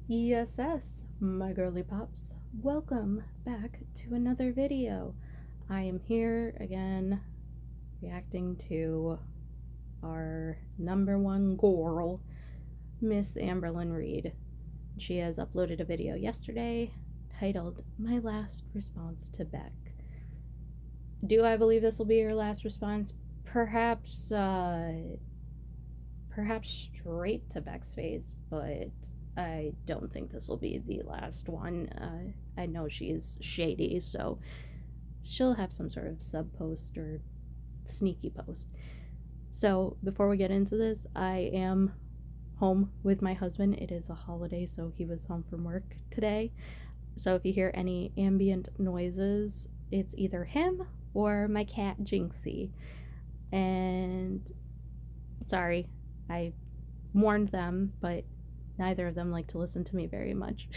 Yes, my girly pops. Welcome back to another video. I am here again reacting to our number one girl, Miss Amberlynn Reid. She has uploaded a video yesterday titled My Last Response to Beck. Do I believe this will be her last response? Perhaps straight to Beck's face, but I don't think this will be the last one. I know she's shady, so she'll have some sort of sub post or sneaky post. So before we get into this, I am home with my husband. It is a holiday, so he was home from work today. So if you hear any ambient noises, it's either him or my cat Jinxie. And sorry, I warned them, but neither of them like to listen to me very much.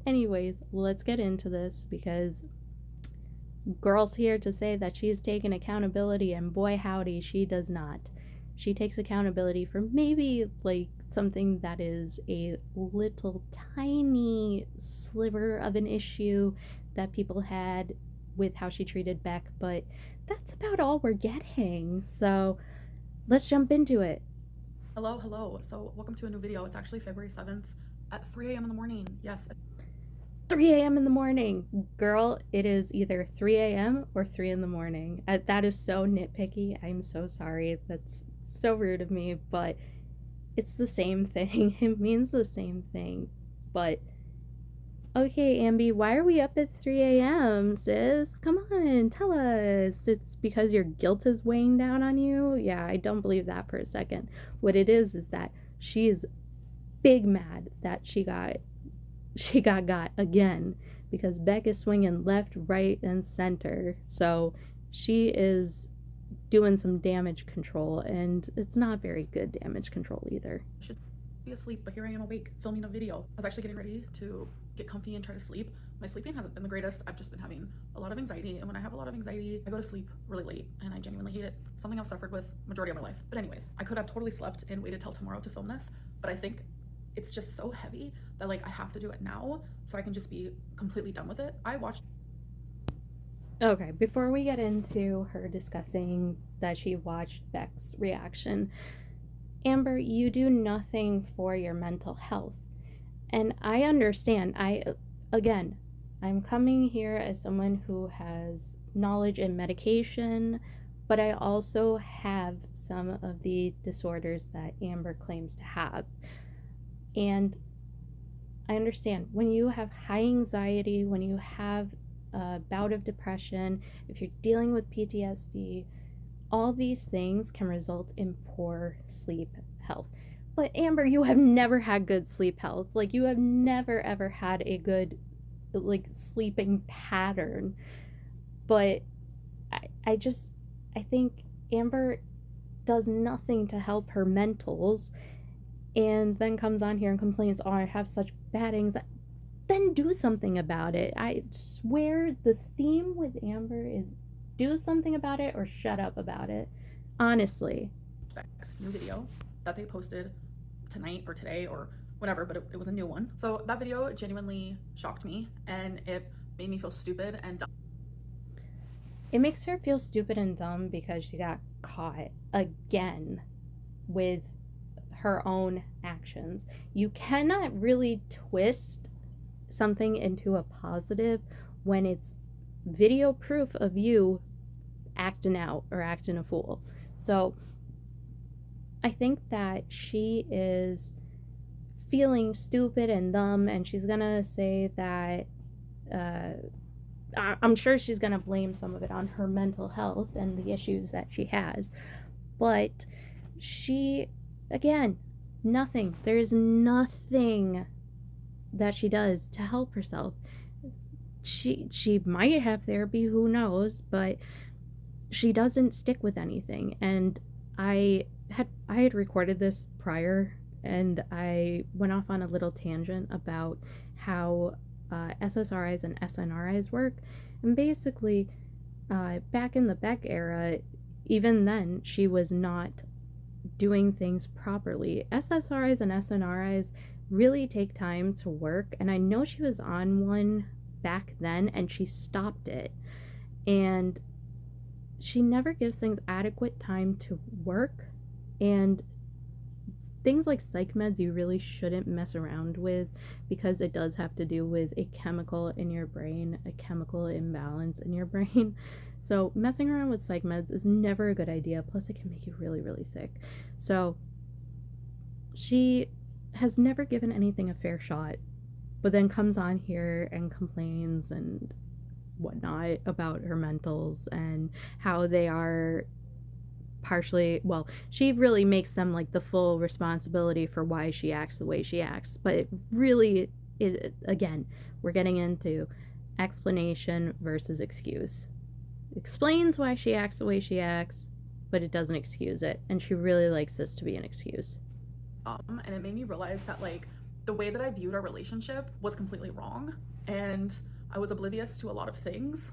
Anyways, let's get into this because girl's here to say that she's taken accountability, and boy howdy, she does not. She takes accountability for maybe like something that is a little tiny sliver of an issue that people had with how she treated Beck, but that's about all we're getting. So let's jump into it. Hello. So welcome to a new video. It's actually February 7th at 3 a.m. in the morning. Yes. 3 a.m. in the morning. Girl, it is either 3 a.m. or 3 in the morning. That is so nitpicky. I'm so sorry. That's so rude of me, but it's the same thing. It means the same thing. But okay, Ambi, why are we up at 3 a.m., sis? Come on, tell us. It's because your guilt is weighing down on you? Yeah, I don't believe that for a second. What it is that she is big mad that she got again because Beck is swinging left, right, and center. So she is doing some damage control, and it's not very good damage control either. Should be asleep, but here I am awake filming a video. I was actually getting ready to get comfy and try to sleep. My sleeping hasn't been the greatest. I've just been having a lot of anxiety, and when I have a lot of anxiety, I go to sleep really late, and I genuinely hate it. Something I've suffered with majority of my life. But anyways, I could have totally slept and waited till tomorrow to film this, but I think it's just so heavy that like I have to do it now so I can just be completely done with it. I watched. Okay, before we get into her discussing that she watched Beck's reaction, Amber, you do nothing for your mental health. And I understand. I'm coming here as someone who has knowledge in medication, but I also have some of the disorders that Amber claims to have. And I understand when you have high anxiety, when you have a bout of depression, if you're dealing with PTSD, all these things can result in poor sleep health. But Amber, you have never had good sleep health. Like, you have never ever had a good like sleeping pattern. But I think Amber does nothing to help her mentals, and then comes on here and complains, oh, I have such bad anxiety. Then do something about it. I swear the theme with Amber is do something about it or shut up about it. Honestly. Beck's new video that they posted tonight or today or whatever, but it was a new one. So that video genuinely shocked me, and it made me feel stupid and dumb. It makes her feel stupid and dumb because she got caught again with her own actions. You cannot really twist something into a positive when it's video proof of you acting out or acting a fool. So I think that she is feeling stupid and dumb, and she's gonna say that I'm sure she's gonna blame some of it on her mental health and the issues that she has. But she, again, nothing. There's nothing that she does to help herself. She might have therapy, who knows, but she doesn't stick with anything. And I had recorded this prior, and I went off on a little tangent about how SSRIs and SNRIs work. And basically, back in the Beck era, even then, she was not doing things properly. SSRIs and SNRIs really take time to work. And I know she was on one back then and she stopped it. And she never gives things adequate time to work. And things like psych meds you really shouldn't mess around with, because it does have to do with a chemical in your brain, a chemical imbalance in your brain. So messing around with psych meds is never a good idea. Plus it can make you really, really sick. So she has never given anything a fair shot, but then comes on here and complains and whatnot about her mentals and how they are partially, well, she really makes them like the full responsibility for why she acts the way she acts. But it really is, again, we're getting into explanation versus excuse. Explains why she acts the way she acts, but it doesn't excuse it. And she really likes this to be an excuse. And it made me realize that like the way that I viewed our relationship was completely wrong, and I was oblivious to a lot of things.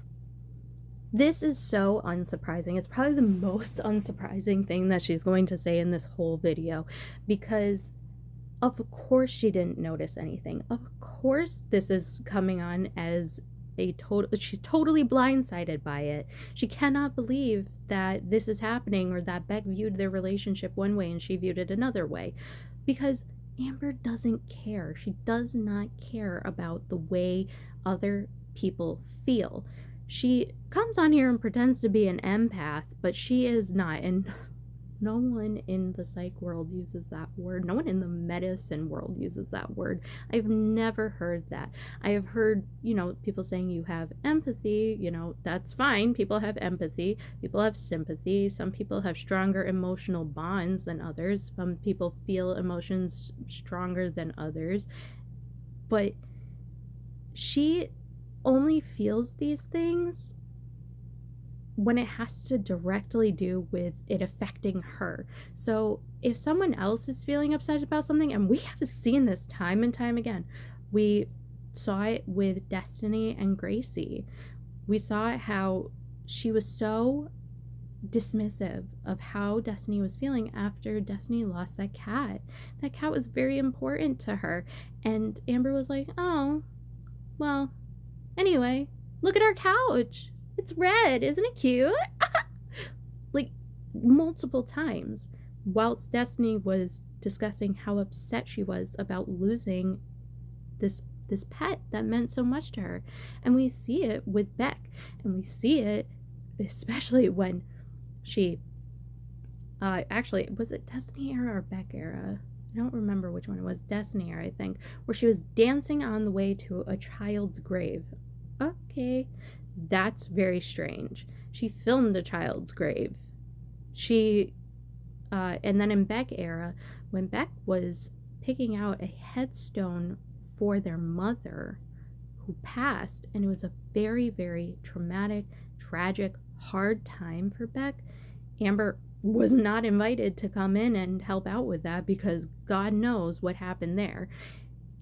This is so unsurprising. It's probably the most unsurprising thing that she's going to say in this whole video, because of course she didn't notice anything. Of course this is coming on as a total, she's totally blindsided by it. She cannot believe that this is happening, or that Beck viewed their relationship one way and she viewed it another way, because Amber doesn't care. She does not care about the way other people feel. She comes on here and pretends to be an empath, but she is not. And no one in the psych world uses that word. No one in the medicine world uses that word. I've never heard that. I have heard, people saying you have empathy. That's fine. People have empathy. People have sympathy. Some people have stronger emotional bonds than others. Some people feel emotions stronger than others. But she only feels these things when it has to directly do with it affecting her. So if someone else is feeling upset about something, and we have seen this time and time again, we saw it with Destiny and Gracie. We saw how she was so dismissive of how Destiny was feeling after Destiny lost that cat. That cat was very important to her. And Amber was like, oh, well, anyway, look at our couch. It's red. Isn't it cute? Like, multiple times, whilst Destiny was discussing how upset she was about losing this pet that meant so much to her. And we see it with Beck. And we see it especially when she actually, was it Destiny era or Beck era? I don't remember which one it was. Destiny era, I think, where she was dancing on the way to a child's grave. Okay, that's very strange. She filmed a child's grave. And then in Beck era, when Beck was picking out a headstone for their mother who passed, and it was a very, very traumatic, tragic, hard time for Beck, Amber was not invited to come in and help out with that, because God knows what happened there.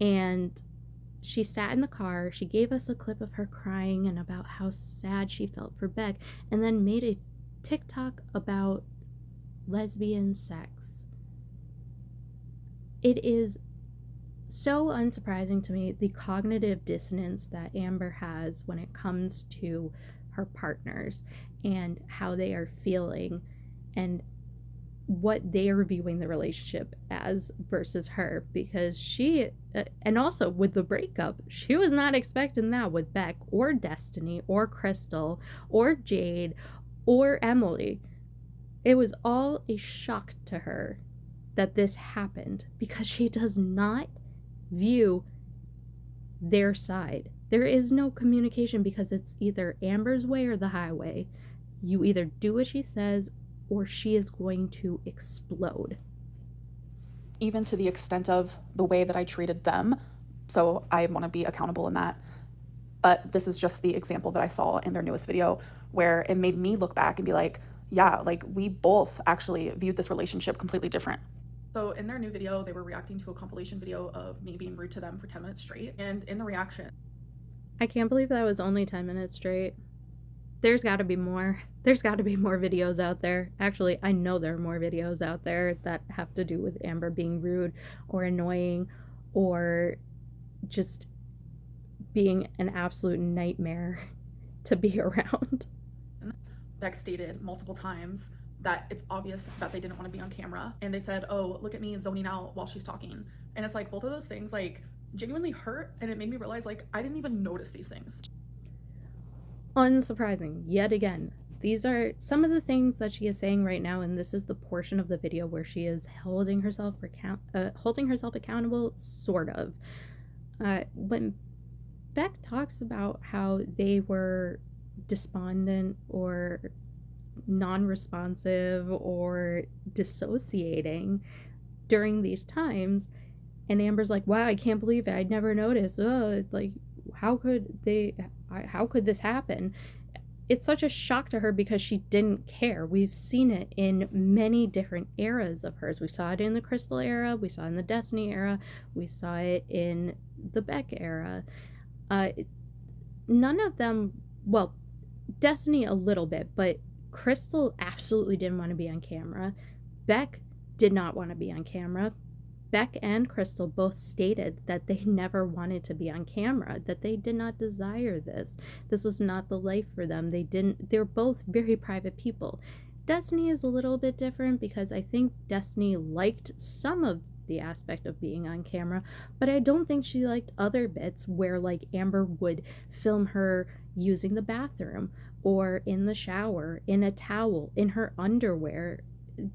And she sat in the car. She gave us a clip of her crying and about how sad she felt for Beck, and then made a TikTok about lesbian sex. It is so unsurprising to me, the cognitive dissonance that Amber has when it comes to her partners and how they are feeling and what they are viewing the relationship as versus her, because she and also with the breakup, she was not expecting that with Beck or Destiny or Crystal or Jade or Emily. It was all a shock to her that this happened, because she does not view their side. There is no communication, because it's either Amber's way or the highway. You either do what she says or she is going to explode. Even to the extent of the way that I treated them. So I want to be accountable in that. But this is just the example that I saw in their newest video, where it made me look back and be like, yeah, like we both actually viewed this relationship completely different. So in their new video, they were reacting to a compilation video of me being rude to them for 10 minutes straight. And in the reaction, I can't believe that was only 10 minutes straight. There's got to be more. There's got to be more videos out there. Actually, I know there are more videos out there that have to do with Amber being rude or annoying or just being an absolute nightmare to be around. Beck stated multiple times that it's obvious that they didn't want to be on camera, and they said, oh, look at me zoning out while she's talking. And it's like both of those things like genuinely hurt, and it made me realize like I didn't even notice these things. Unsurprising, yet again. These are some of the things that she is saying right now, and this is the portion of the video where she is holding herself accountable, sort of. When Beck talks about how they were despondent or non-responsive or dissociating during these times, and Amber's like, wow, I can't believe it, I'd never noticed. Like, how could this happen? It's such a shock to her because she didn't care. We've seen it in many different eras of hers. We saw it in the Crystal era, we saw it in the Destiny era, we saw it in the Beck era. None of them, well, Destiny a little bit, but Crystal absolutely didn't want to be on camera. Beck did not want to be on camera. Beck and Crystal both stated that they never wanted to be on camera, that they did not desire this. This was not the life for them. They're both very private people. Destiny is a little bit different because I think Destiny liked some of the aspect of being on camera, but I don't think she liked other bits where like Amber would film her using the bathroom or in the shower, in a towel, in her underwear,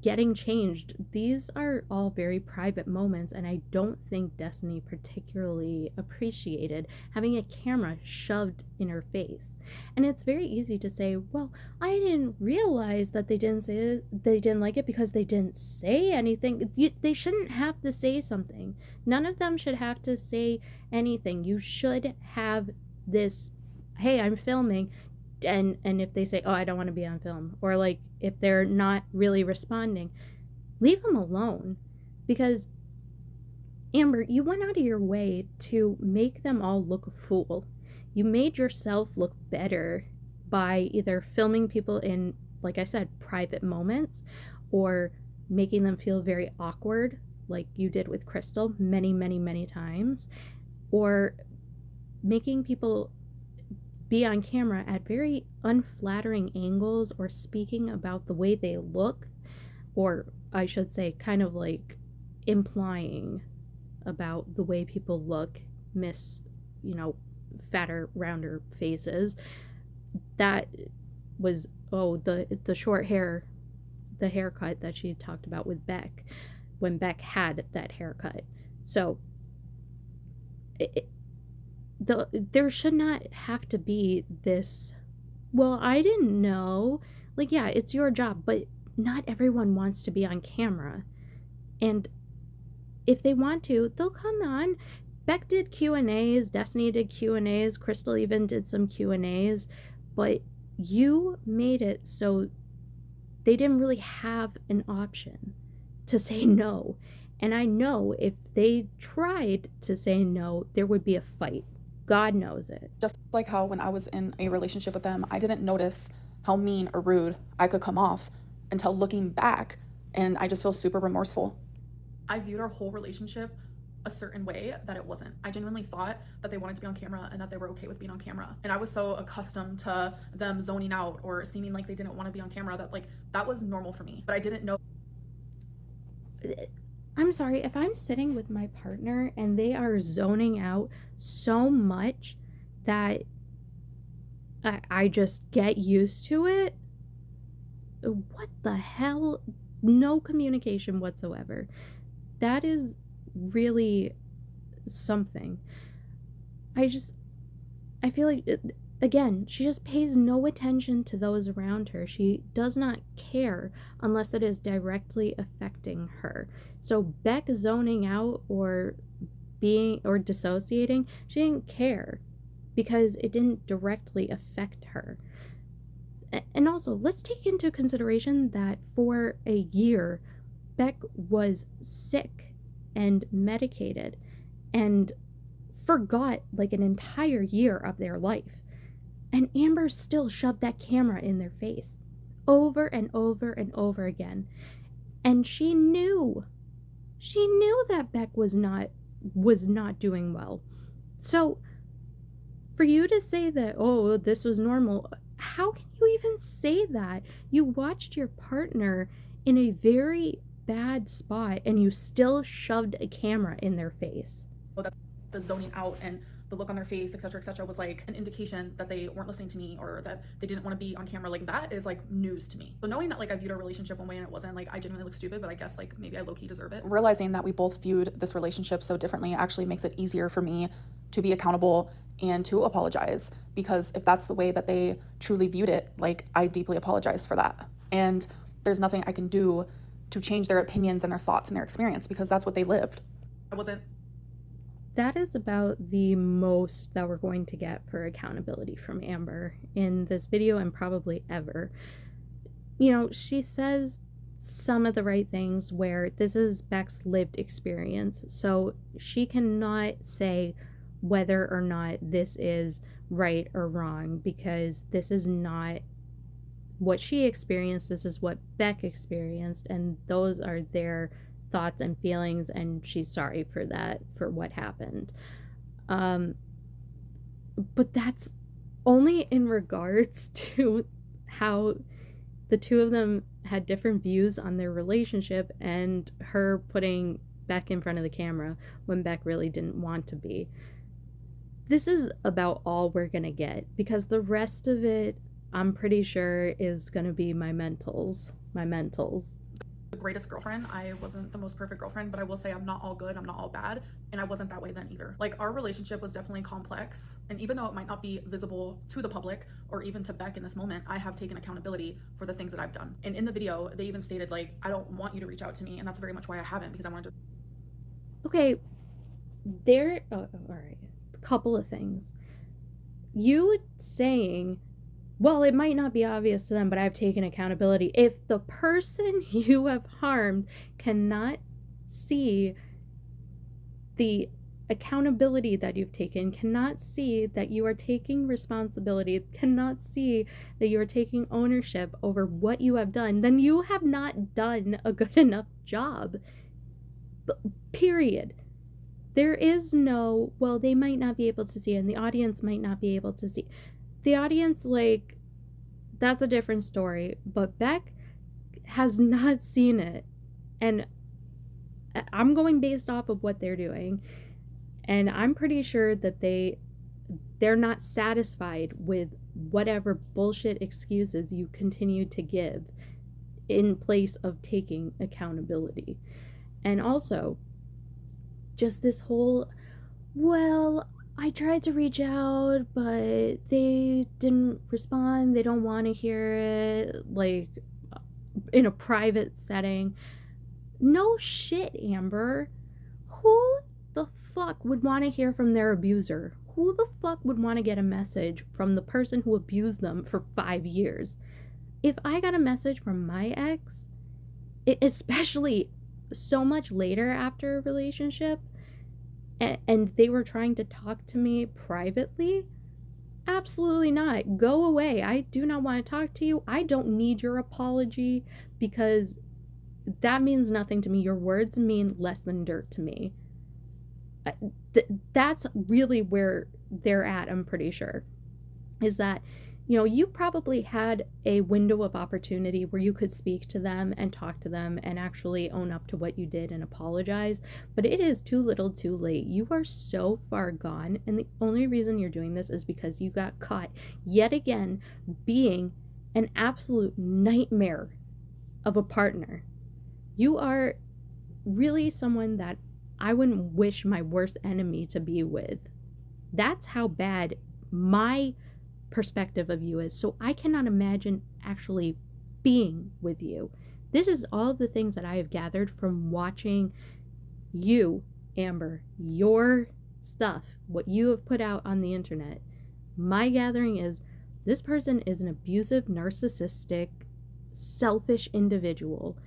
getting changed. These are all very private moments, and I don't think Destiny particularly appreciated having a camera shoved in her face. And it's very easy to say, well, I didn't realize that they didn't like it because they didn't say anything. They shouldn't have to say something. None of them should have to say anything. You should have this, hey, I'm filming, and if they say, oh, I don't want to be on film, or like if they're not really responding, leave them alone. Because Amber, you went out of your way to make them all look a fool. You made yourself look better by either filming people in, like I said, private moments, or making them feel very awkward, like you did with Crystal many, many, many times, or making people be on camera at very unflattering angles, or speaking about the way they look, or I should say kind of like implying about the way people look, fatter, rounder faces. That was, the short hair, the haircut that she talked about with Beck, when Beck had that haircut. So there should not have to be this, well, I didn't know. Like, yeah, it's your job, but not everyone wants to be on camera. And if they want to, they'll come on. Beck did Q&As, Destiny did Q&As, Crystal even did some Q&As, but you made it so they didn't really have an option to say no. And I know if they tried to say no, there would be a fight. God knows it. Just like how when I was in a relationship with them, I didn't notice how mean or rude I could come off until looking back, and I just feel super remorseful. I viewed our whole relationship a certain way that it wasn't. I genuinely thought that they wanted to be on camera and that they were okay with being on camera. And I was so accustomed to them zoning out or seeming like they didn't want to be on camera that like that was normal for me. But I didn't know. I'm sorry, if I'm sitting with my partner and they are zoning out so much that I just get used to it, what the hell? No communication whatsoever. That is really something. I feel like, again, she just pays no attention to those around her. She does not care unless it is directly affecting her. So Beck zoning out or dissociating, she didn't care because it didn't directly affect her. And also, let's take into consideration that for a year, Beck was sick and medicated and forgot like an entire year of their life. And Amber still shoved that camera in their face over and over and over again. And she knew that Beck was not was not doing well. So for you to say that, oh, this was normal, how can you even say that? You watched your partner in a very bad spot and you still shoved a camera in their face. That the zoning out and the look on their face, etc., was like an indication that they weren't listening to me or that they didn't want to be on camera. Like that is like news to me. So knowing that like I viewed our relationship one way and it wasn't, like I genuinely look stupid, but I guess like maybe I low-key deserve it. Realizing that we both viewed this relationship so differently actually makes it easier for me to be accountable and to apologize, because if that's the way that they truly viewed it, like I deeply apologize for that. And there's nothing I can do to change their opinions and their thoughts and their experience, because that's what they lived. I wasn't. That is about the most that we're going to get for accountability from Amber in this video and probably ever. You know, she says some of the right things where this is Beck's lived experience, so she cannot say whether or not this is right or wrong, because this is not what she experienced, this is what Beck experienced, and those are their thoughts and feelings, and she's sorry for that, for what happened. But that's only in regards to how the two of them had different views on their relationship and her putting Beck in front of the camera when Beck really didn't want to be. This is about all we're gonna get, because the rest of it, I'm pretty sure, is gonna be my mentals. The greatest girlfriend. I wasn't the most perfect girlfriend, but I will say I'm not all good, I'm not all bad, and I wasn't that way then either. Like our relationship was definitely complex, and even though it might not be visible to the public or even to Beck in this moment, I have taken accountability for the things that I've done. And in the video, they even stated like, I don't want you to reach out to me, and that's very much why I haven't, because I wanted to. Okay, all right, a couple of things. You saying, well, it might not be obvious to them, but I've taken accountability. If the person you have harmed cannot see the accountability that you've taken, cannot see that you are taking responsibility, cannot see that you are taking ownership over what you have done, then you have not done a good enough job. Period. There is no, well, they might not be able to see, and the audience might not be able to see. The audience, like, that's a different story, but Beck has not seen it, and I'm going based off of what they're doing, and I'm pretty sure that they're not satisfied with whatever bullshit excuses you continue to give in place of taking accountability. And also, just this whole, well, I tried to reach out, but they didn't respond. They don't want to hear it, like, in a private setting. No shit, Amber. Who the fuck would want to hear from their abuser? Who the fuck would want to get a message from the person who abused them for 5 years? If I got a message from my ex, especially so much later after a relationship, and they were trying to talk to me privately, absolutely not. Go away. I do not want to talk to you. I don't need your apology, because that means nothing to me. Your words mean less than dirt to me. That's really where they're at, I'm pretty sure. Is that, you know, you probably had a window of opportunity where you could speak to them and talk to them and actually own up to what you did and apologize, but it is too little too late. You are so far gone, and the only reason you're doing this is because you got caught yet again being an absolute nightmare of a partner. You are really someone that I wouldn't wish my worst enemy to be with. That's how bad my perspective of you is. So I cannot imagine actually being with you. This is all the things that I have gathered from watching you, Amber, your stuff, what you have put out on the internet. My gathering is this person is an abusive, narcissistic, selfish individual,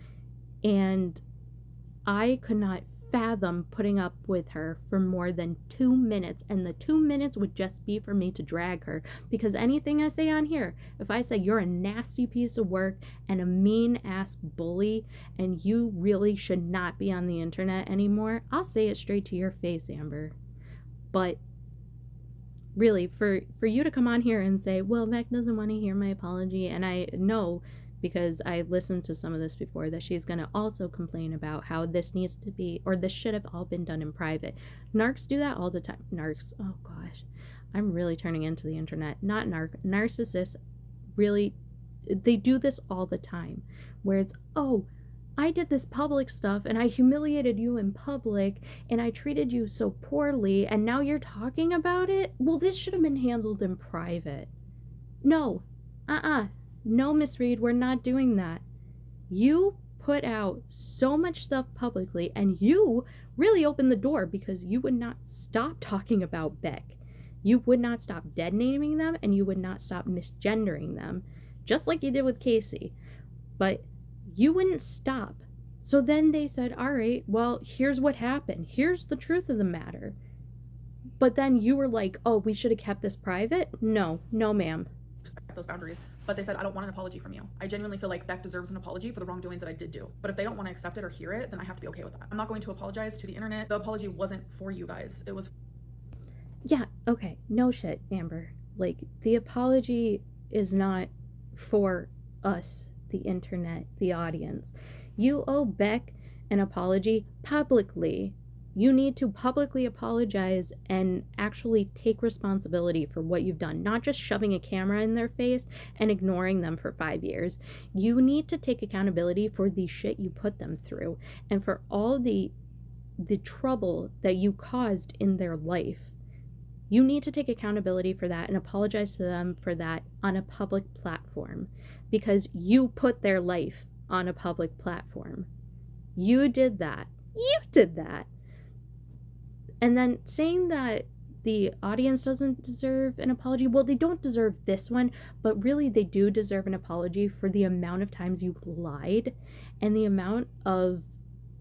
and I could not fathom putting up with her for more than 2 minutes, and the 2 minutes would just be for me to drag her, because anything I say on here, if I say you're a nasty piece of work and a mean ass bully and you really should not be on the internet anymore, I'll say it straight to your face, Amber. But really, for you to come on here and say, well, Beck doesn't want to hear my apology, and I know, because I listened to some of this before, that she's going to also complain about how this needs to be, or this should have all been done in private. Narcs do that all the time. Narcs, oh gosh, I'm really turning into the internet. Not narcissists, really, they do this all the time, where it's, oh, I did this public stuff and I humiliated you in public and I treated you so poorly and now you're talking about it? Well, this should have been handled in private. No. No, Miss Reid, we're not doing that. You put out so much stuff publicly and you really opened the door, because you would not stop talking about Beck. You would not stop dead naming them, and you would not stop misgendering them, just like you did with Casey. But you wouldn't stop. So then they said, all right, well, here's what happened. Here's the truth of the matter. But then you were like, oh, we should have kept this private? No, ma'am. Respect those boundaries. But they said, I don't want an apology from you. I genuinely feel like Beck deserves an apology for the wrongdoings that I did do. But if they don't want to accept it or hear it, then I have to be okay with that. I'm not going to apologize to the internet. The apology wasn't for you guys. It was... Yeah, okay. No shit, Amber. Like, the apology is not for us, the internet, the audience. You owe Beck an apology publicly. You need to publicly apologize and actually take responsibility for what you've done, not just shoving a camera in their face and ignoring them for 5 years. You need to take accountability for the shit you put them through and for all the trouble that you caused in their life. You need to take accountability for that and apologize to them for that on a public platform, because you put their life on a public platform. You did that. And then saying that the audience doesn't deserve an apology, well, they don't deserve this one, but really they do deserve an apology for the amount of times you lied and the amount of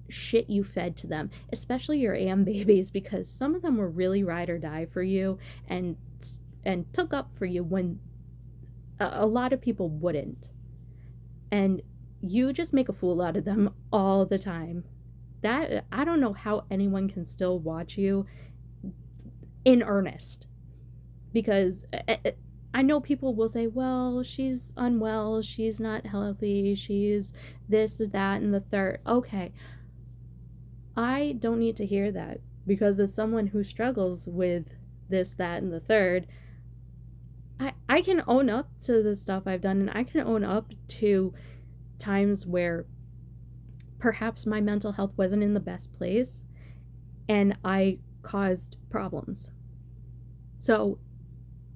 shit you fed to them, especially your AM babies, because some of them were really ride or die for you and took up for you when a lot of people wouldn't. And you just make a fool out of them all the time. That, I don't know how anyone can still watch you in earnest, because I know people will say, well, she's unwell, she's not healthy, she's this, that, and the third. Okay, I don't need to hear that, because as someone who struggles with this, that, and the third, I can own up to the stuff I've done, and I can own up to times where perhaps my mental health wasn't in the best place and I caused problems. So,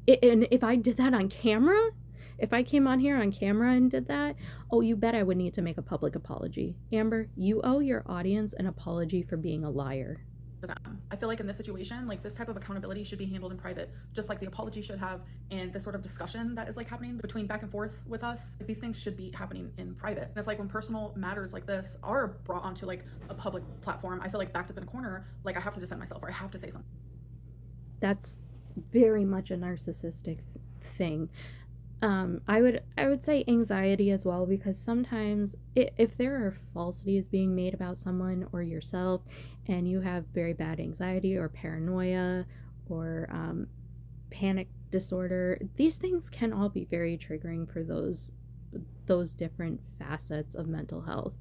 and if I did that on camera, if I came on here on camera and did that, oh, you bet I would need to make a public apology. Amber, you owe your audience an apology for being a liar. For them. I feel like in this situation, like, this type of accountability should be handled in private, just like the apology should have, and this sort of discussion that is like happening between back and forth with us, like, these things should be happening in private. And it's like when personal matters like this are brought onto like a public platform, I feel like backed up in a corner, like I have to defend myself or I have to say something. That's very much a narcissistic thing. I would say anxiety as well, because sometimes if there are falsities being made about someone or yourself and you have very bad anxiety or paranoia or panic disorder, these things can all be very triggering for those different facets of mental health,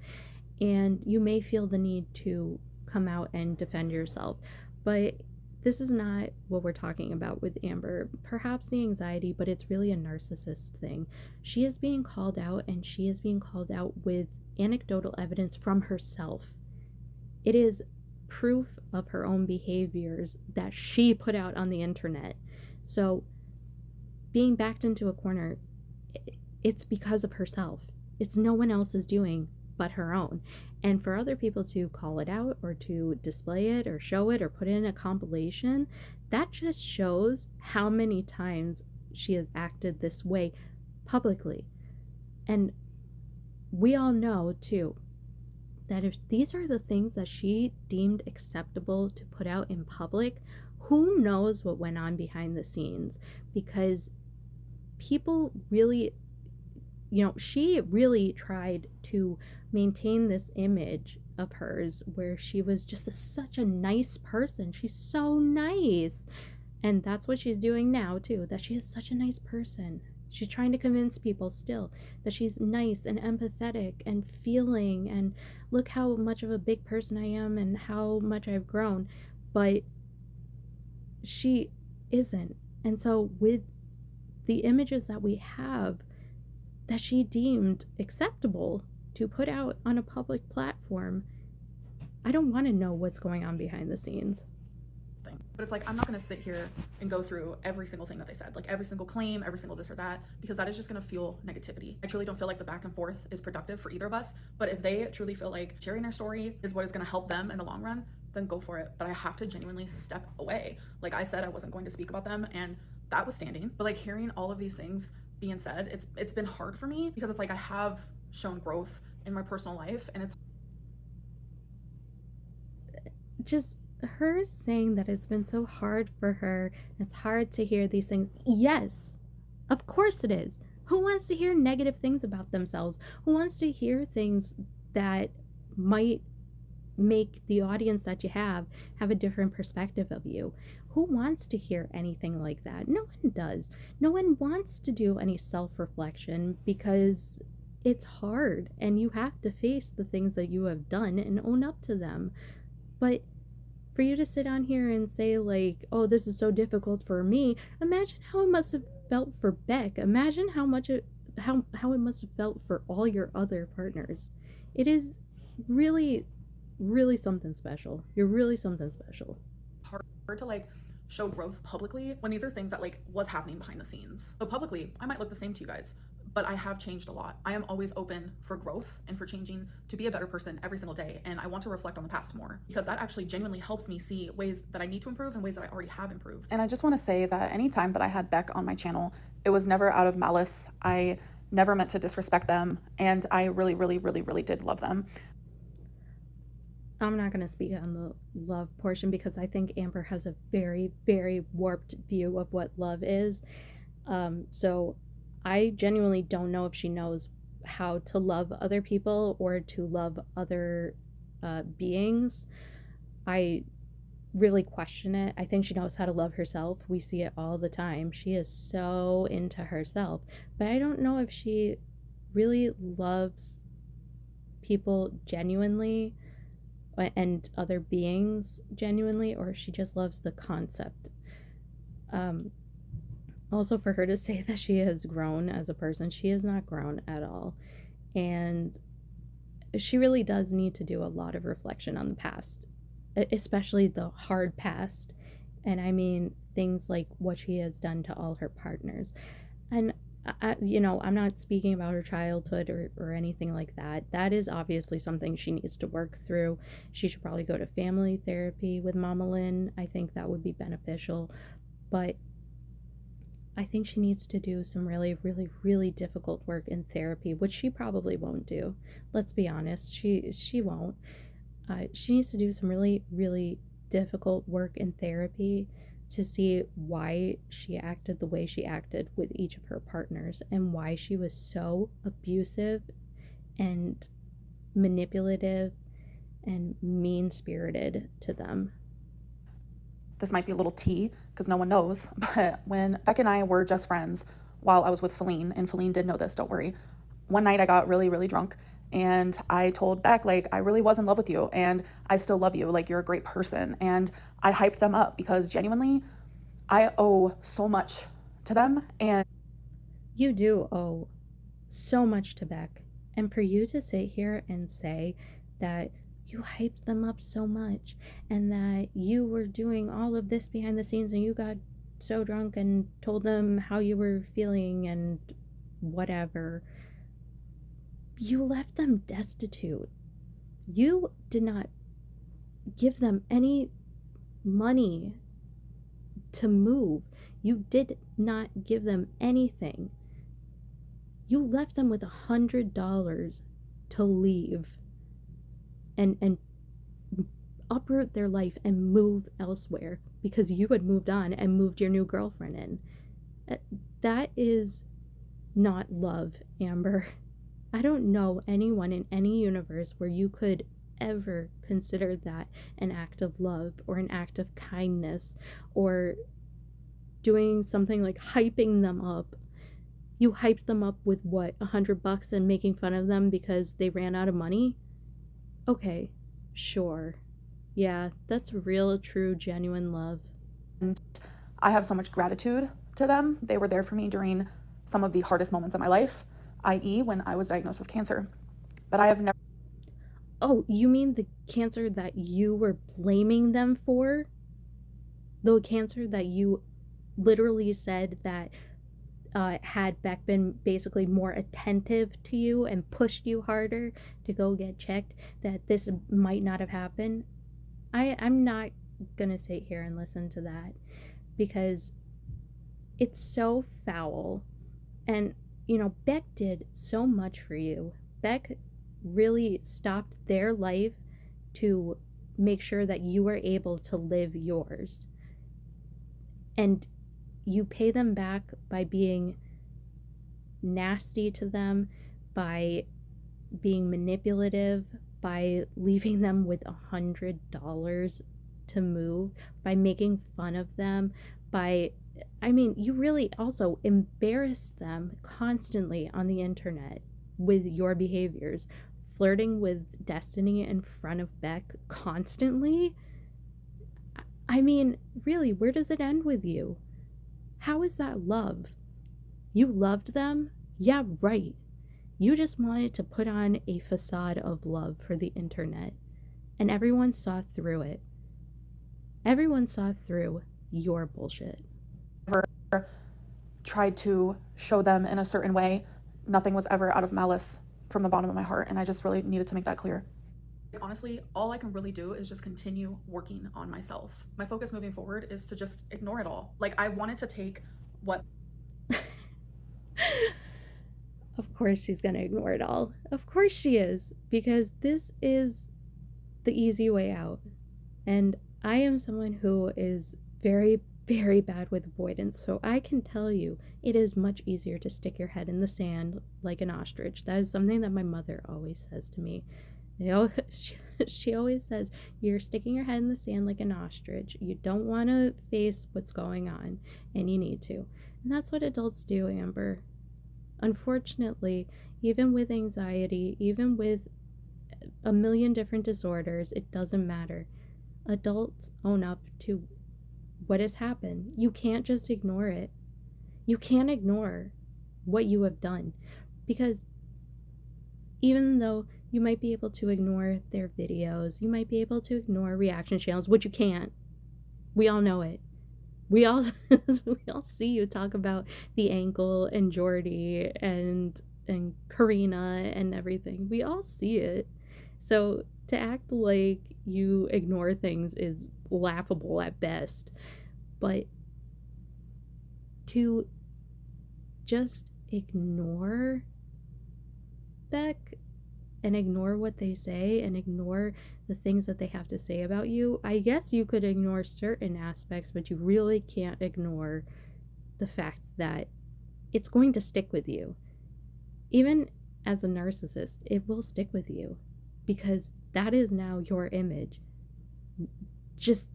and you may feel the need to come out and defend yourself, but this is not what we're talking about with Amber. Perhaps the anxiety, but it's really a narcissist thing. She is being called out, and she is being called out with anecdotal evidence from herself. It is proof of her own behaviors that she put out on the internet. So being backed into a corner, it's because of herself. It's no one else's doing but her own. And for other people to call it out or to display it or show it or put it in a compilation, that just shows how many times she has acted this way publicly. And we all know too that if these are the things that she deemed acceptable to put out in public, who knows what went on behind the scenes? Because people really, she really tried to maintain this image of hers where she was just such a nice person. She's so nice. And that's what she's doing now, too, that she is such a nice person. She's trying to convince people still that she's nice and empathetic and feeling, and look how much of a big person I am and how much I've grown. But she isn't. And so, with the images that we have that she deemed acceptable to put out on a public platform, I don't want to know what's going on behind the scenes. But it's like, I'm not going to sit here and go through every single thing that they said, like every single claim, every single this or that, because that is just going to fuel negativity. I truly don't feel like the back and forth is productive for either of us. But if they truly feel like sharing their story is what is going to help them in the long run, then go for it. But I have to genuinely step away. Like I said, I wasn't going to speak about them, and that was standing. But like hearing all of these things being said, it's been hard for me, because it's like I have shown growth in my personal life, and it's just her saying that it's been so hard for her. It's hard to hear these things. Yes, of course it is. Who wants to hear negative things about themselves? Who wants to hear things that might make the audience that you have a different perspective of you? Who wants to hear anything like that? No one does. No one wants to do any self-reflection, because it's hard and you have to face the things that you have done and own up to them. But for you to sit on here and say like, oh, this is so difficult for me, imagine how it must have felt for Beck. Imagine how it must have felt for all your other partners. It is really, really something special. You're really something special. hard to like show growth publicly when these are things that like was happening behind the scenes. So publicly, I might look the same to you guys, but I have changed a lot. I am always open for growth and for changing to be a better person every single day. And I want to reflect on the past more, because that actually genuinely helps me see ways that I need to improve and ways that I already have improved. And I just want to say that anytime that I had Beck on my channel, it was never out of malice. I never meant to disrespect them. And I really, really, really, really did love them. I'm not going to speak on the love portion, because I think Amber has a very, very warped view of what love is. So I genuinely don't know if she knows how to love other people or to love other beings. I really question it. I think she knows how to love herself. We see it all the time. She is so into herself. But I don't know if she really loves people genuinely and other beings genuinely, or if she just loves the concept. Also, for her to say that she has grown as a person, she has not grown at all. And she really does need to do a lot of reflection on the past, especially the hard past. And I mean things like what she has done to all her partners. And I'm not speaking about her childhood or anything like that. That is obviously something she needs to work through. She should probably go to family therapy with Mama Lynn. I think that would be beneficial. But I think she needs to do some really, really, really difficult work in therapy, which she probably won't do. Let's be honest, she won't. She needs to do some really, really difficult work in therapy to see why she acted the way she acted with each of her partners, and why she was so abusive and manipulative and mean-spirited to them. This might be a little tea because no one knows, but when Beck and I were just friends while I was with Feline, and Feline did know this, don't worry, one night I got really, really drunk, and I told Beck, like, I really was in love with you, and I still love you, like, you're a great person. And I hyped them up because genuinely I owe so much to them. And you do owe so much to Beck. And for you to sit here and say that you hyped them up so much and that you were doing all of this behind the scenes and you got so drunk and told them how you were feeling and whatever, you left them destitute. You did not give them any money to move. You did not give them anything. You left them with $100 to leave. and uproot their life and move elsewhere because you had moved on and moved your new girlfriend in. That is not love, Amber. I don't know anyone in any universe where you could ever consider that an act of love or an act of kindness or doing something like hyping them up. You hyped them up with what, $100 and making fun of them because they ran out of money? Okay, sure. Yeah, that's real, true, genuine love. And I have so much gratitude to them. They were there for me during some of the hardest moments of my life, i.e., when I was diagnosed with cancer. But I have never. Oh, you mean the cancer that you were blaming them for? The cancer that you literally said that had Beck been basically more attentive to you and pushed you harder to go get checked, that this might not have happened? I'm not gonna sit here and listen to that because it's so foul. And, Beck did so much for you. Beck really stopped their life to make sure that you were able to live yours. And you pay them back by being nasty to them, by being manipulative, by leaving them with $100 to move, by making fun of them, you really also embarrassed them constantly on the internet with your behaviors, flirting with Destiny in front of Beck constantly. Really, where does it end with you? How is that love? You loved them? Yeah, right. You just wanted to put on a facade of love for the internet, and everyone saw through it. Everyone saw through your bullshit. Never tried to show them in a certain way. Nothing was ever out of malice from the bottom of my heart, and I just really needed to make that clear. Honestly, all I can really do is just continue working on myself. My focus moving forward is to just ignore it all. I wanted to take what. Of course she's gonna ignore it all. Of course she is, because this is the easy way out. And I am someone who is very, very bad with avoidance, so I can tell you it is much easier to stick your head in the sand like an ostrich. That is something that my mother always says to me. She always says, you're sticking your head in the sand like an ostrich. You don't want to face what's going on, and you need to. And that's what adults do, Amber. Unfortunately, even with anxiety, even with a million different disorders, it doesn't matter. Adults own up to what has happened. You can't just ignore it. You can't ignore what you have done, because even though you might be able to ignore their videos, you might be able to ignore reaction channels, which you can't. We all know it. We all see you talk about the ankle and Jordy and Karina and everything. We all see it. So to act like you ignore things is laughable at best. But to just ignore Beck and ignore what they say and ignore the things that they have to say about you, I guess you could ignore certain aspects, but you really can't ignore the fact that it's going to stick with you. Even as a narcissist, it will stick with you because that is now your image. Just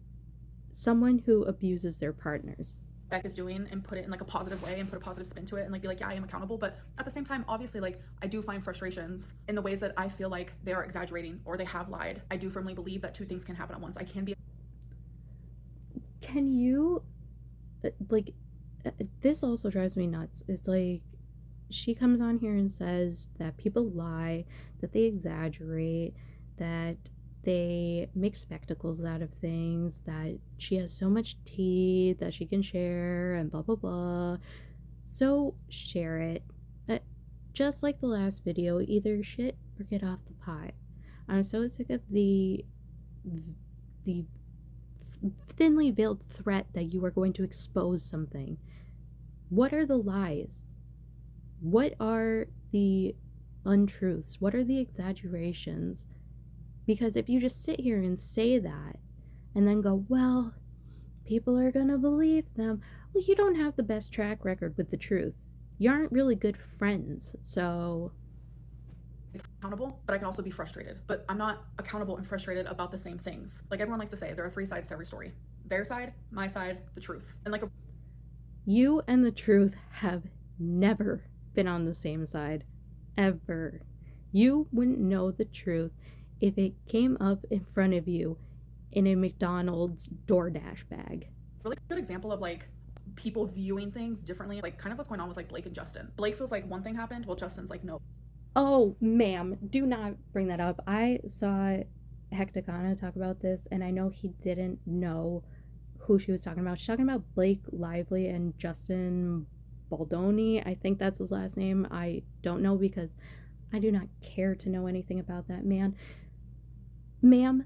someone who abuses their partners. Beck is doing, and put it in a positive way and put a positive spin to it and be like, yeah, I am accountable. But at the same time, obviously, I do find frustrations in the ways that I feel like they are exaggerating or they have lied. I do firmly believe that two things can happen at once. Can you this also drives me nuts. It's she comes on here and says that people lie, that they exaggerate, that they make spectacles out of things, that she has so much tea that she can share, and blah blah blah. So share it. Just like the last video, either shit or get off the pot. I'm so sick of the thinly veiled threat that you are going to expose something. What are the lies? What are the untruths? What are the exaggerations? Because if you just sit here and say that and then go, well, people are going to believe them, well, you don't have the best track record with the truth. You aren't really good friends. So accountable, but I can also be frustrated. But I'm not accountable and frustrated about the same things. Like everyone likes to say, there are 3 sides to every story. Their side, my side, the truth. And like you and the truth have never been on the same side. Ever. You wouldn't know the truth if it came up in front of you in a McDonald's DoorDash bag. really good example of like people viewing things differently, like kind of what's going on with like Blake and Justin. Blake feels like one thing happened, while Justin's like, no. Oh, ma'am, do not bring that up. I saw Hecticana talk about this, and I know he didn't know who she was talking about. She's talking about Blake Lively and Justin Baldoni. I think that's his last name. I don't know because I do not care to know anything about that man. Ma'am,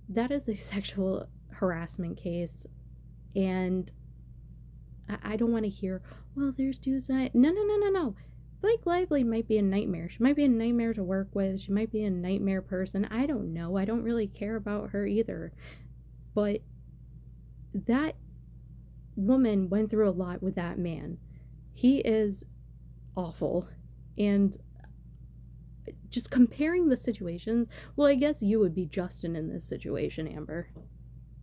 that is a sexual harassment case, and I don't want to hear, well, there's two sides. No. Blake Lively might be a nightmare. She might be a nightmare to work with. She might be a nightmare person. I don't know. I don't really care about her either. But that woman went through a lot with that man. He is awful. And just comparing the situations, well, I guess you would be Justin in this situation, Amber.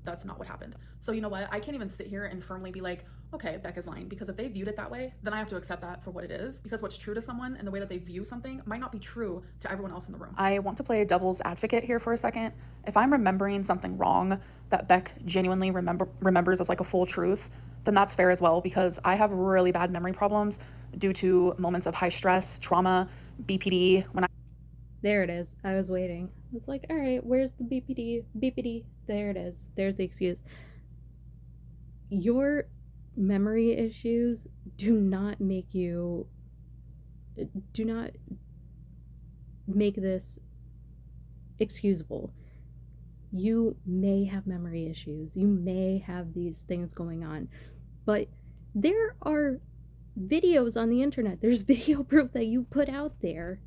That's not what happened. So you know what? I can't even sit here and firmly be like, okay, Becca's lying, because if they viewed it that way, then I have to accept that for what it is, because what's true to someone and the way that they view something might not be true to everyone else in the room. I want to play devil's advocate here for a second. If I'm remembering something wrong that Beck genuinely remembers as like a full truth, then that's fair as well, because I have really bad memory problems due to moments of high stress, trauma, BPD. There it is. I was waiting. It's like, all right, where's the BPD? BPD. There it is. There's the excuse. Your memory issues do not make this excusable. You may have memory issues. You may have these things going on. But there are videos on the internet. There's video proof that you put out there.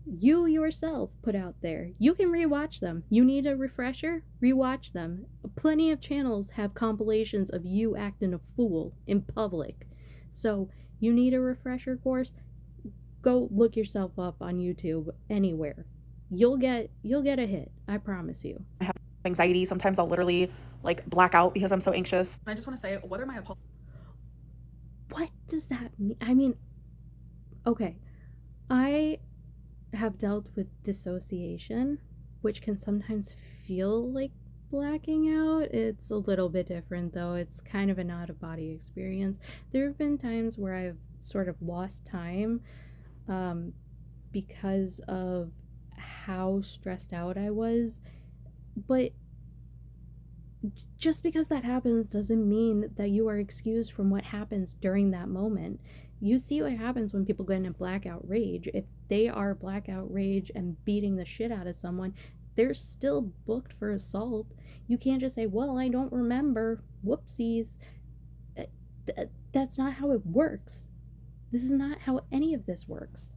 You yourself put out there. You can rewatch them. You need a refresher? Rewatch them. Plenty of channels have compilations of you acting a fool in public. So, you need a refresher course? Go look yourself up on YouTube anywhere. You'll get a hit. I promise you. I have anxiety. Sometimes I'll literally like black out because I'm so anxious. I just want to say, whether my apology. What does that mean? I mean, okay. I have dealt with dissociation, which can sometimes feel like blacking out. It's a little bit different though. It's kind of an out of body experience. There have been times where I've sort of lost time because of how stressed out I was, but just because that happens doesn't mean that you are excused from what happens during that moment. You see what happens when people get in a blackout rage. If they are blackout rage and beating the shit out of someone, they're still booked for assault. You can't just say, well, I don't remember. Whoopsies. That's not how it works. This is not how any of this works.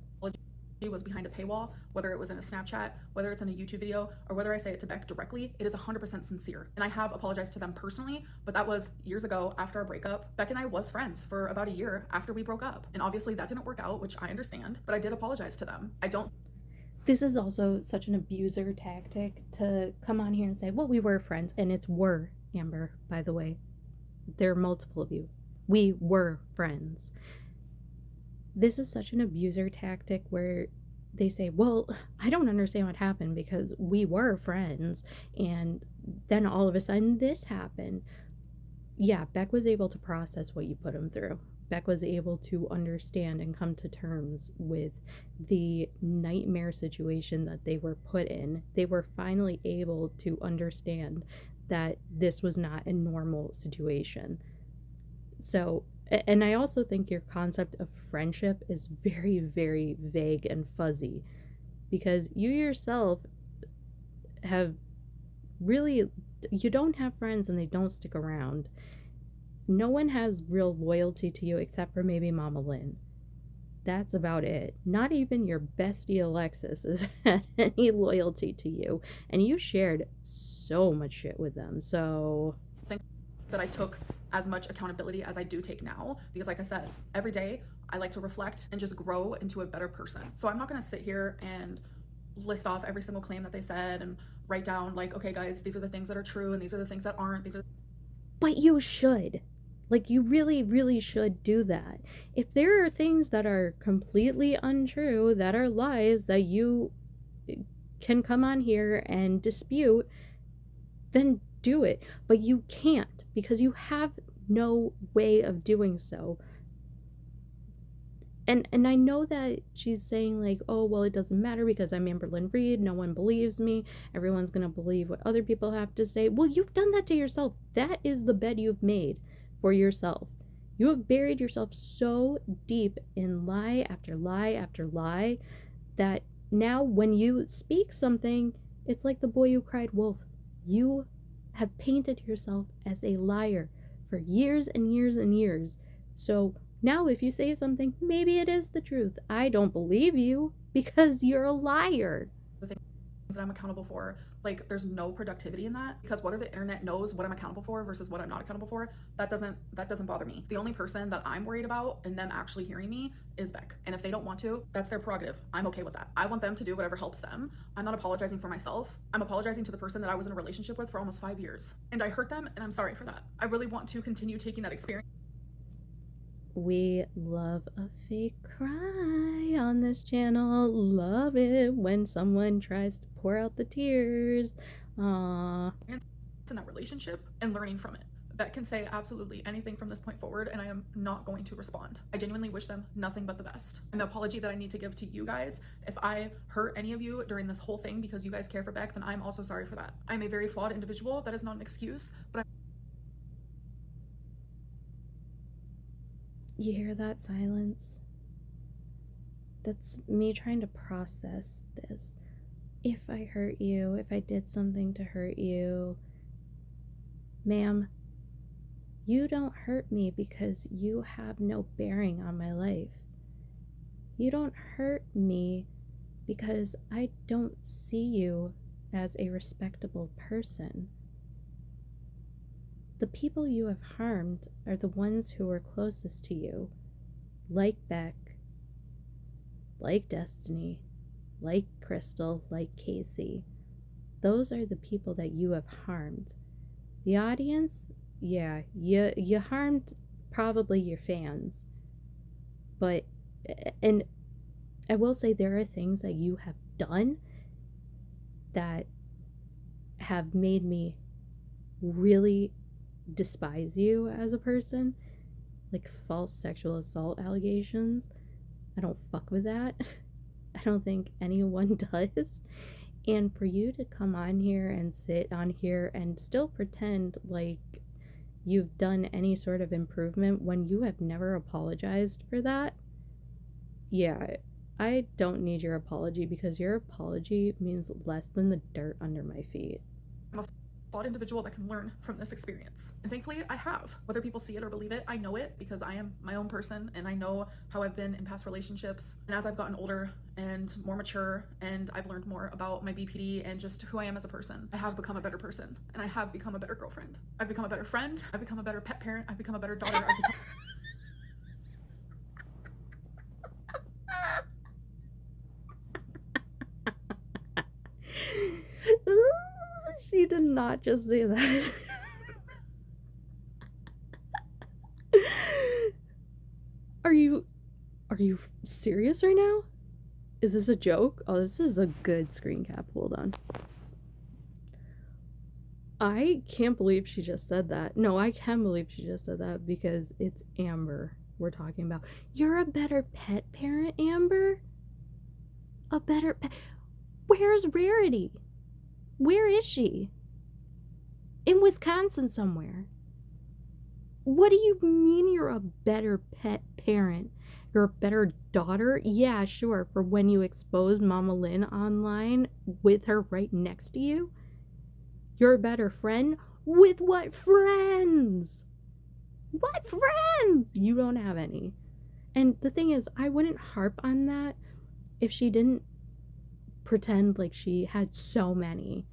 Was behind a paywall, whether it was in a Snapchat, whether it's in a YouTube video, or whether I say it to Beck directly, it is 100% sincere. And I have apologized to them personally, but that was years ago after our breakup. Beck and I was friends for about a year after we broke up. And obviously that didn't work out, which I understand, but I did apologize to them. This is also such an abuser tactic to come on here and say, well, we were friends. And it's were, Amber, by the way. There are multiple of you. We were friends. This is such an abuser tactic where they say, well, I don't understand what happened because we were friends and then all of a sudden this happened. Yeah, Beck was able to process what you put him through. Beck was able to understand and come to terms with the nightmare situation that they were put in. They were finally able to understand that this was not a normal situation. So, and I also think your concept of friendship is very, very vague and fuzzy because you yourself have really, you don't have friends and they don't stick around. No one has real loyalty to you except for maybe Mama Lynn. that's about it. Not even your bestie Alexis has had any loyalty to you, and you shared so much shit with them. So that I took as much accountability as I do take now, because like I said, every day I like to reflect and just grow into a better person. So I'm not going to sit here and list off every single claim that they said and write down like, okay guys, these are the things that are true and these are the things that aren't. but you should. Like, you really, really should do that. If there are things that are completely untrue, that are lies, that you can come on here and dispute, then do it. But you can't, because you have no way of doing so. And I know that she's saying like, oh, well, it doesn't matter because I'm Amberlynn Reid. No one believes me. Everyone's going to believe what other people have to say. Well, you've done that to yourself. That is the bed you've made for yourself. You have buried yourself so deep in lie after lie after lie that now when you speak something, it's like the boy who cried wolf. You have painted yourself as a liar for years and years and years. So now if you say something, maybe it is the truth. I don't believe you because you're a liar. The things that I'm accountable for, like there's no productivity in that, because whether the internet knows what I'm accountable for versus what I'm not accountable for, that doesn't bother me. The only person that I'm worried about and them actually hearing me is Beck. And if they don't want to, that's their prerogative. I'm okay with that. I want them to do whatever helps them. I'm not apologizing for myself. I'm apologizing to the person that I was in a relationship with for almost 5 years. And I hurt them and I'm sorry for that. I really want to continue taking that experience. We love a fake cry on this channel. Love it when someone tries to pour out the tears. Aww. In that relationship and learning from it. Beck can say absolutely anything from this point forward and I am not going to respond. I genuinely wish them nothing but the best. And the apology that I need to give to you guys, if I hurt any of you during this whole thing because you guys care for Beck, then I'm also sorry for that. I'm a very flawed individual. That is not an excuse, but You hear that silence? That's me trying to process this. If I hurt you, if I did something to hurt you, ma'am, you don't hurt me because you have no bearing on my life. You don't hurt me because I don't see you as a respectable person. The people you have harmed are the ones who are closest to you, like Beck, like Destiny, like Crystal, like Casey. Those are the people that you have harmed. The audience, yeah, you harmed probably your fans. But, and I will say there are things that you have done that have made me really despise you as a person, like false sexual assault allegations. I don't fuck with that. I don't think anyone does. And for you to come on here and sit on here and still pretend like you've done any sort of improvement when you have never apologized for that, yeah, I don't need your apology because your apology means less than the dirt under my feet. I'm a flawed individual that can learn from this experience. And thankfully I have. Whether people see it or believe it, I know it because I am my own person and I know how I've been in past relationships. And as I've gotten older and more mature and I've learned more about my BPD and just who I am as a person, I have become a better person and I have become a better girlfriend. I've become a better friend. I've become a better pet parent. I've become a better daughter. She did not just say that. Are you serious right now? Is this a joke? Oh, this is a good screen cap. Hold on. I can't believe she just said that. No, I can believe she just said that because it's Amber we're talking about. You're a better pet parent, Amber? A better pet? Where's Rarity? Where is she? In Wisconsin somewhere. What do you mean you're a better pet parent? You're a better daughter? Yeah, sure, for when you expose Mama Lynn online with her right next to you. You're a better friend? With what friends? What friends? You don't have any. And the thing is, I wouldn't harp on that if she didn't pretend like she had so many.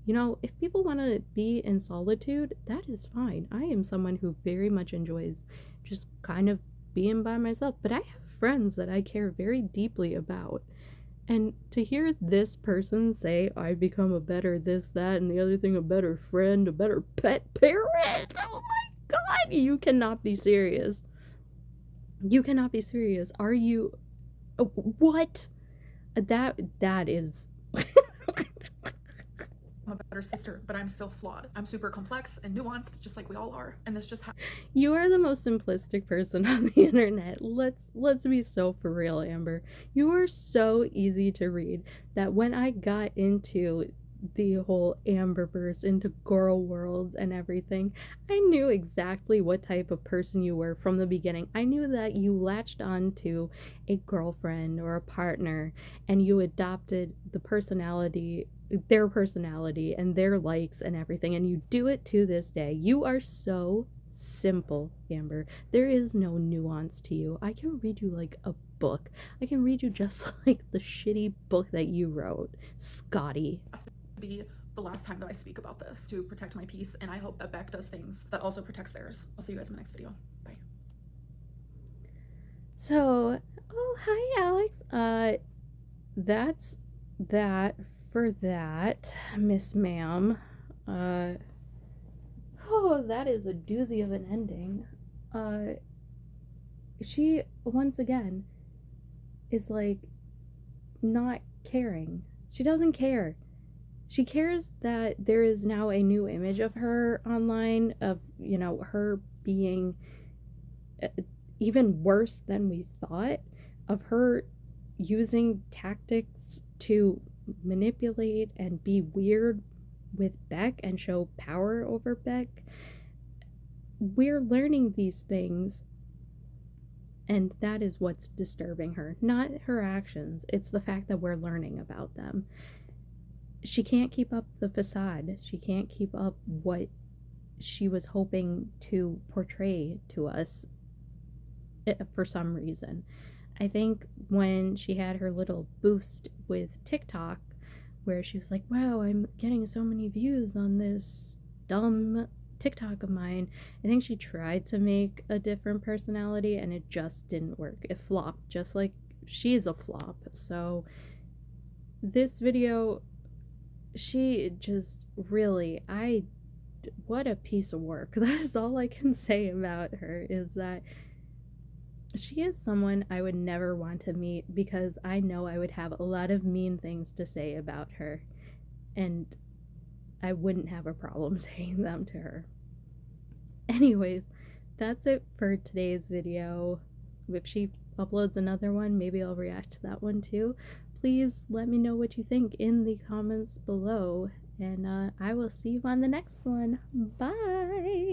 You know, if people want to be in solitude, that is fine. I am someone who very much enjoys just kind of being by myself, but I have friends that I care very deeply about. And to hear this person say, I've become a better this, that, and the other thing, a better friend, a better pet parent, oh my god, you cannot be serious. You cannot be serious. Are you. What? That is. I'm a better sister, but I'm still flawed. I'm super complex and nuanced, just like we all are. And this just You are the most simplistic person on the internet. Let's be so for real, Amber. You are so easy to read that when I got into the whole Amberverse, into girl world and everything, I knew exactly what type of person you were from the beginning. I knew that you latched on to a girlfriend or a partner and you adopted their personality and their likes and everything, and you do it to this day. You are so simple, Amber. There is no nuance to you. I can read you like a book. I can read you just like the shitty book that you wrote, Scotty. be the last time that I speak about this to protect my peace, and I hope that Beck does things that also protects theirs. I'll see you guys in the next video. Bye. So, oh, hi, Alex. That's that for that, Miss Ma'am. Oh, that is a doozy of an ending. She, once again, is like not caring. She doesn't care. She cares that there is now a new image of her online, of, you know, her being even worse than we thought, of her using tactics to manipulate and be weird with Beck and show power over Beck. We're learning these things, and that is what's disturbing her. Not her actions, it's the fact that we're learning about them. She can't keep up the facade. She can't keep up what she was hoping to portray to us for some reason. I think when she had her little boost with TikTok, where she was like, wow, I'm getting so many views on this dumb TikTok of mine, I think she tried to make a different personality and it just didn't work. It flopped, just like she's a flop. So this video, she just really, what a piece of work. That is all I can say about her, is that she is someone I would never want to meet, because I know I would have a lot of mean things to say about her, and I wouldn't have a problem saying them to her. Anyways, that's it for today's video. If she uploads another one, maybe I'll react to that one too. Please let me know what you think in the comments below, and I will see you on the next one. Bye!